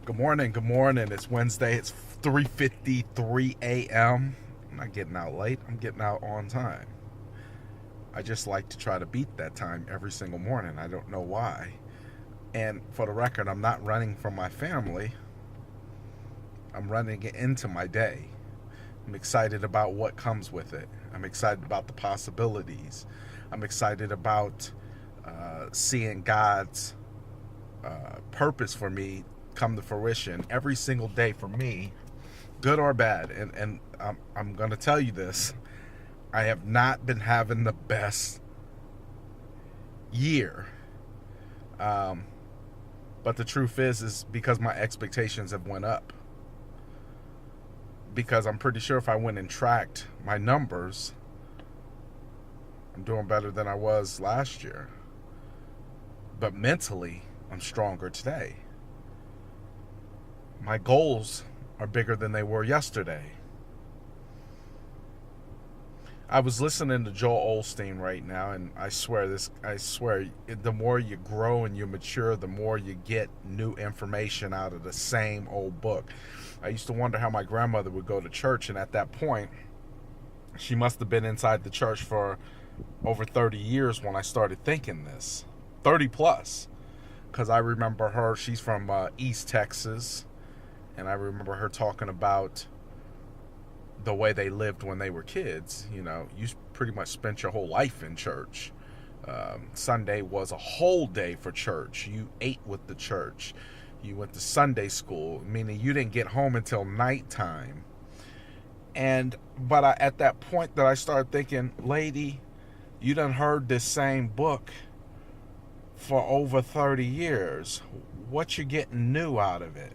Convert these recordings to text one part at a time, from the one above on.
Good morning. Good morning. It's Wednesday. It's 3:53 a.m. I'm not getting out late. I'm getting out on time. I just like to try to beat that time every single morning. I don't know why. And for the record, I'm not running from my family. I'm running it into my day. I'm excited about what comes with it. I'm excited about the possibilities. I'm excited about seeing God's purpose for me come to fruition every single day for me, good or bad. And I'm going to tell you this. I have not been having the best year. Um, but the truth is because my expectations have went up. Because I'm pretty sure if I went and tracked my numbers, I'm doing better than I was last year. But mentally, I'm stronger today. My goals are bigger than they were yesterday. I was listening to Joel Olsteen right now, and I swear, the more you grow and you mature, the more you get new information out of the same old book. I used to wonder how my grandmother would go to church, and at that point, she must have been inside the church for over 30 years when I started thinking this. 30 plus. Because I remember her, she's from East Texas, and I remember her talking about the way they lived when they were kids. You know, you pretty much spent your whole life in church. Sunday was a whole day for church. You ate with the church. You went to Sunday school, meaning you didn't get home until nighttime. But at that point that I started thinking, lady, you done heard this same book for over 30 years. What you getting new out of it?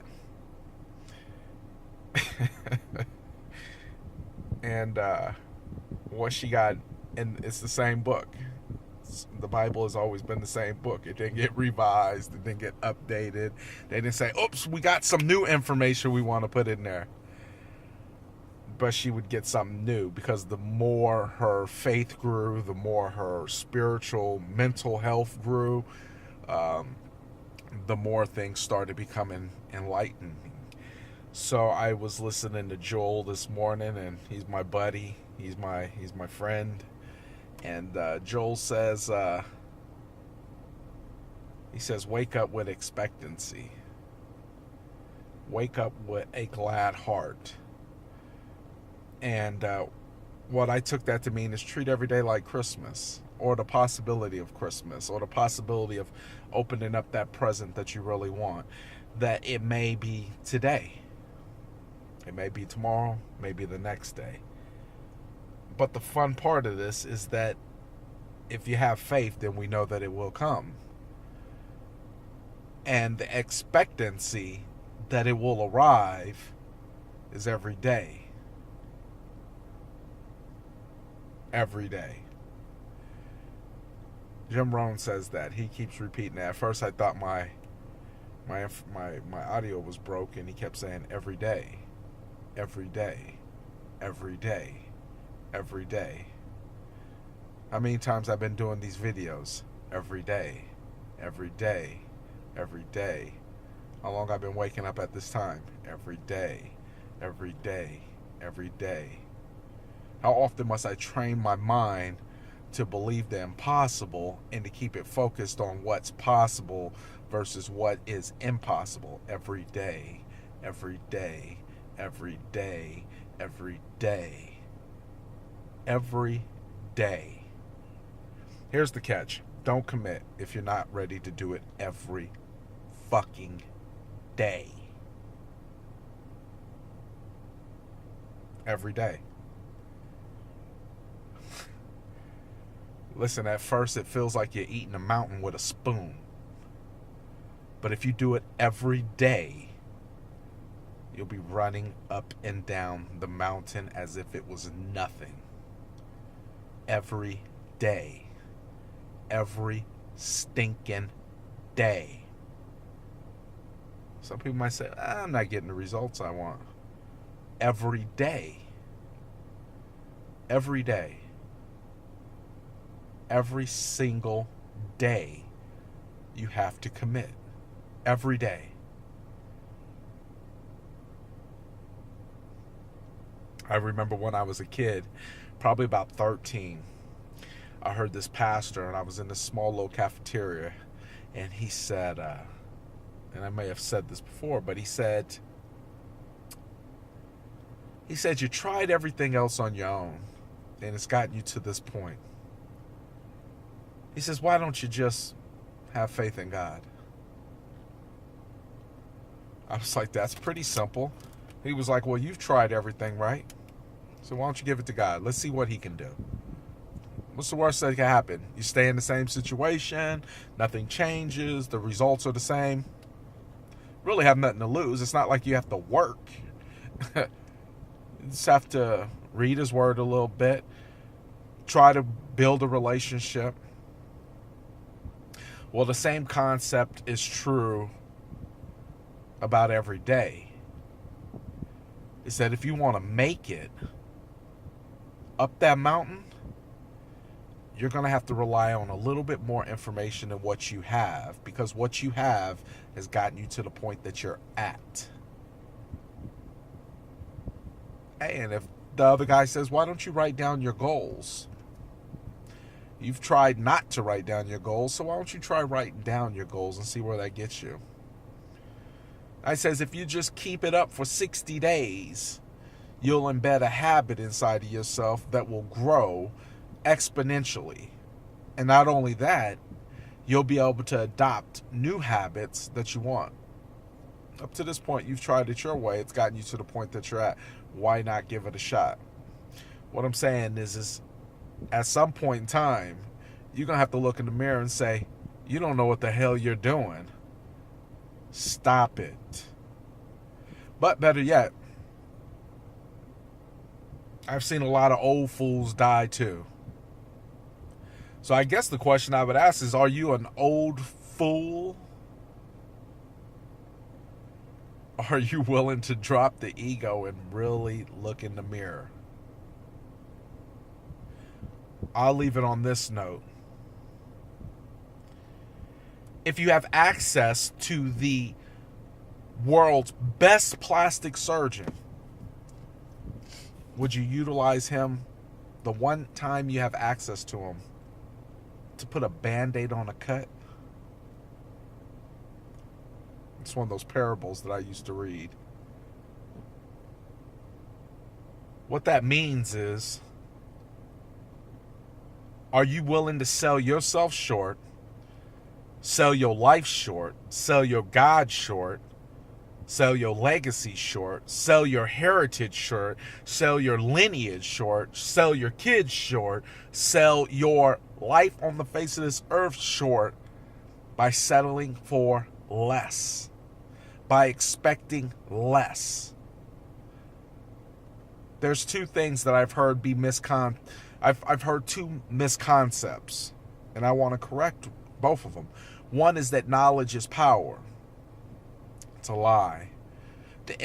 And what she got, and it's the same book. The Bible has always been the same book. It didn't get revised. It didn't get updated. They didn't say, oops, we got some new information we want to put in there. But she would get something new, because the more her faith grew, the more her spiritual, mental health grew, the more things started becoming enlightened. So I was listening to Joel this morning, and he's my buddy. He's my friend. And Joel says, he says, wake up with expectancy. Wake up with a glad heart. And what I took that to mean is treat every day like Christmas, or the possibility of Christmas, or the possibility of opening up that present that you really want. That it may be today. It may be tomorrow, maybe the next day. But the fun part of this is that if you have faith, then we know that it will come. And the expectancy that it will arrive is every day. Every day. Jim Rohn says that. He keeps repeating that. At first I thought my audio was broken. He kept saying every day. Every day, every day, every day. How many times I've been doing these videos? Every day, every day, every day. How long I've been waking up at this time? Every day, every day, every day. How often must I train my mind to believe the impossible and to keep it focused on what's possible versus what is impossible? Every day, every day. Every day, every day, every day. Here's the catch. Don't commit if you're not ready to do it every fucking day. Every day. Listen, at first it feels like you're eating a mountain with a spoon. But if you do it every day, you'll be running up and down the mountain as if it was nothing. Every day. Every stinking day. Some people might say, I'm not getting the results I want. Every day. Every day. Every single day you have to commit. Every day. I remember when I was a kid, probably about 13, I heard this pastor, and I was in this small little cafeteria, and he said, and I may have said this before, but he said, you tried everything else on your own, and it's gotten you to this point. He says, why don't you just have faith in God? I was like, that's pretty simple. He was like, well, you've tried everything, right? So why don't you give it to God? Let's see what he can do. What's the worst that can happen? You stay in the same situation, nothing changes, the results are the same. Really have nothing to lose. It's not like you have to work. You just have to read his word a little bit, try to build a relationship. Well, the same concept is true about every day. Is that if you want to make it up that mountain, you're going to have to rely on a little bit more information than what you have, because what you have has gotten you to the point that you're at. And if the other guy says, why don't you write down your goals? You've tried not to write down your goals, so why don't you try writing down your goals and see where that gets you? I says, if you just keep it up for 60 days, you'll embed a habit inside of yourself that will grow exponentially. And not only that, you'll be able to adopt new habits that you want. Up to this point, you've tried it your way. It's gotten you to the point that you're at. Why not give it a shot? What I'm saying is at some point in time, you're going to have to look in the mirror and say, you don't know what the hell you're doing. Stop it. But better yet, I've seen a lot of old fools die too. So I guess the question I would ask is, are you an old fool? Are you willing to drop the ego and really look in the mirror? I'll leave it on this note. If you have access to the world's best plastic surgeon, would you utilize him the one time you have access to him to put a Band-Aid on a cut? It's one of those parables that I used to read. What that means is, are you willing to sell yourself short, sell your life short, sell your God short, sell your legacy short, sell your heritage short, sell your lineage short, sell your kids short, sell your life on the face of this earth short by settling for less, by expecting less? There's two things that I've heard be I've heard two misconceptions, and I want to correct both of them. One is that knowledge is power. It's a lie. The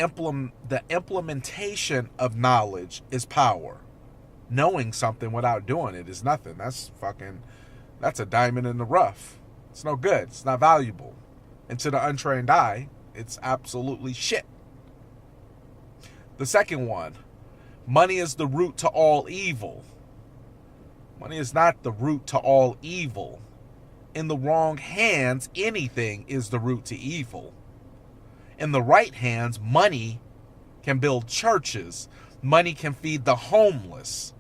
implementation of knowledge is power. Knowing something without doing it is nothing. That's a diamond in the rough. It's no good. It's not valuable. And to the untrained eye, it's absolutely shit. The second one, money is the root to all evil. Money is not the root to all evil. In the wrong hands, anything is the root to evil. In the right hands, money can build churches. Money can feed the homeless.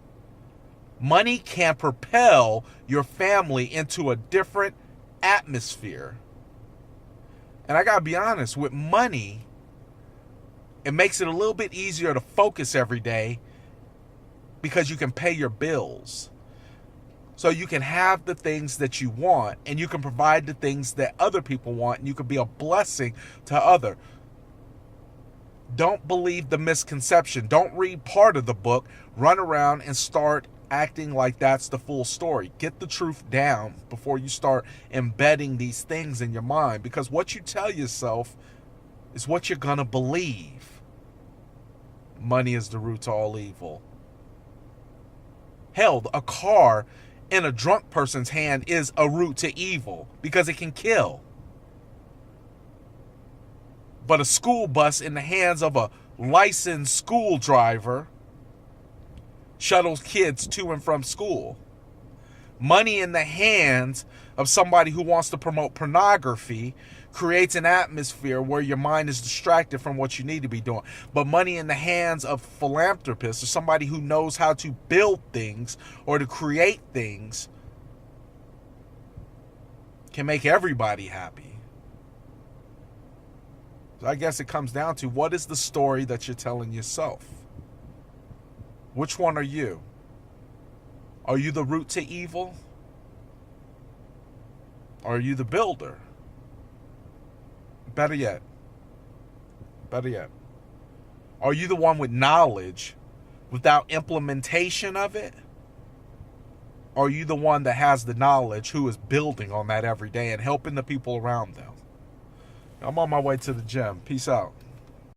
Money can propel your family into a different atmosphere. And I gotta be honest, with money, it makes it a little bit easier to focus every day because you can pay your bills. So you can have the things that you want, and you can provide the things that other people want, and you can be a blessing to others. Don't believe the misconception. Don't read part of the book, run around and start acting like that's the full story. Get the truth down before you start embedding these things in your mind, because what you tell yourself is what you're going to believe. Money is the root to all evil. Hell, a car in a drunk person's hand is a root to evil because it can kill. But a school bus in the hands of a licensed school driver shuttles kids to and from school. Money in the hands of somebody who wants to promote pornography creates an atmosphere where your mind is distracted from what you need to be doing. But money in the hands of philanthropists or somebody who knows how to build things or to create things can make everybody happy. So I guess it comes down to, what is the story that you're telling yourself? Which one are you? Are you the root to evil? Or are you the builder? Better yet, are you the one with knowledge without implementation of it? Or are you the one that has the knowledge who is building on that every day and helping the people around them? I'm on my way to the gym. Peace out.